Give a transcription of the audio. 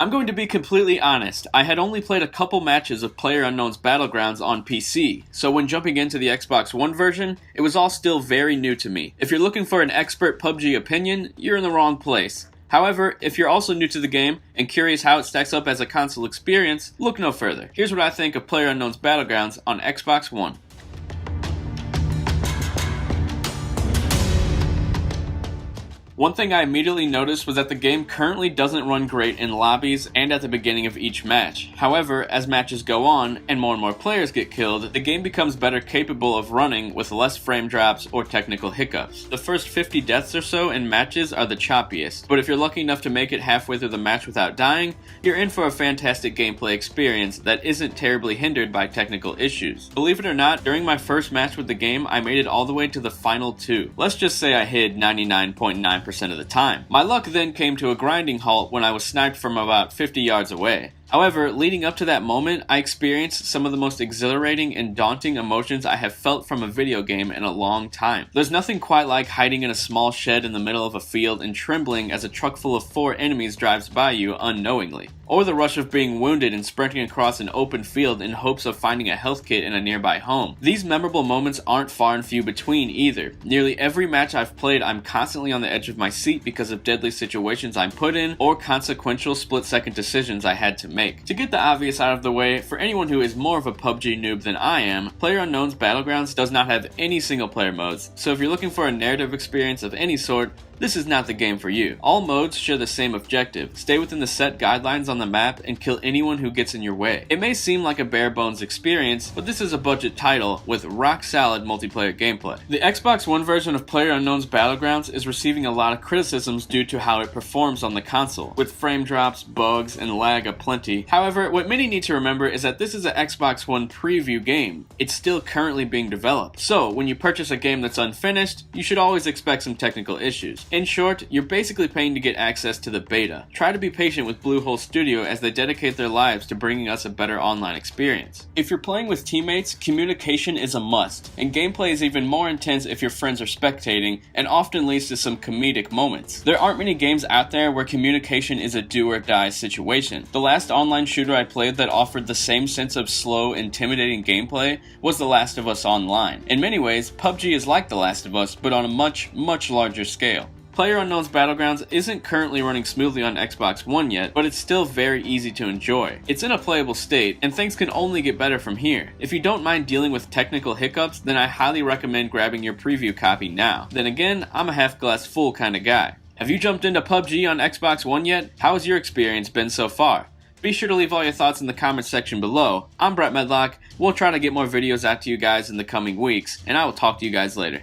I'm going to be completely honest, I had only played a couple matches of PlayerUnknown's Battlegrounds on PC, so when jumping into the Xbox One version, it was all still very new to me. If you're looking for an expert PUBG opinion, you're in the wrong place. However, if you're also new to the game and curious how it stacks up as a console experience, look no further. Here's what I think of PlayerUnknown's Battlegrounds on Xbox One. One thing I immediately noticed was that the game currently doesn't run great in lobbies and at the beginning of each match. However, as matches go on and more players get killed, the game becomes better capable of running with less frame drops or technical hiccups. The first 50 deaths or so in matches are the choppiest, but if you're lucky enough to make it halfway through the match without dying, you're in for a fantastic gameplay experience that isn't terribly hindered by technical issues. Believe it or not, during my first match with the game, I made it all the way to the final 2. Let's just say I hid 99.9% of the time. My luck then came to a grinding halt when I was sniped from about 50 yards away. However, leading up to that moment, I experienced some of the most exhilarating and daunting emotions I have felt from a video game in a long time. There's nothing quite like hiding in a small shed in the middle of a field and trembling as a truck full of 4 enemies drives by you unknowingly. Or the rush of being wounded and sprinting across an open field in hopes of finding a health kit in a nearby home. These memorable moments aren't far and few between either. Nearly every match I've played, I'm constantly on the edge of my seat because of deadly situations I'm put in or consequential split-second decisions I had to make. To get the obvious out of the way, for anyone who is more of a PUBG noob than I am, PlayerUnknown's Battlegrounds does not have any single-player modes, so if you're looking for a narrative experience of any sort, this is not the game for you. All modes share the same objective: stay within the set guidelines on the map and kill anyone who gets in your way. It may seem like a bare bones experience, but this is a budget title with rock solid multiplayer gameplay. The Xbox One version of PlayerUnknown's Battlegrounds is receiving a lot of criticisms due to how it performs on the console, with frame drops, bugs, and lag aplenty. However, what many need to remember is that this is an Xbox One preview game. It's still currently being developed. So, when you purchase a game that's unfinished, you should always expect some technical issues. In short, you're basically paying to get access to the beta. Try to be patient with Bluehole Studio as they dedicate their lives to bringing us a better online experience. If you're playing with teammates, communication is a must, and gameplay is even more intense if your friends are spectating, and often leads to some comedic moments. There aren't many games out there where communication is a do or die situation. The last online shooter I played that offered the same sense of slow, intimidating gameplay was The Last of Us Online. In many ways, PUBG is like The Last of Us, but on a much larger scale. PlayerUnknown's Battlegrounds isn't currently running smoothly on Xbox One yet, but it's still very easy to enjoy. It's in a playable state, and things can only get better from here. If you don't mind dealing with technical hiccups, then I highly recommend grabbing your preview copy now. Then again, I'm a half glass full kind of guy. Have you jumped into PUBG on Xbox One yet? How has your experience been so far? Be sure to leave all your thoughts in the comments section below. I'm Brett Medlock. We'll try to get more videos out to you guys in the coming weeks, and I will talk to you guys later.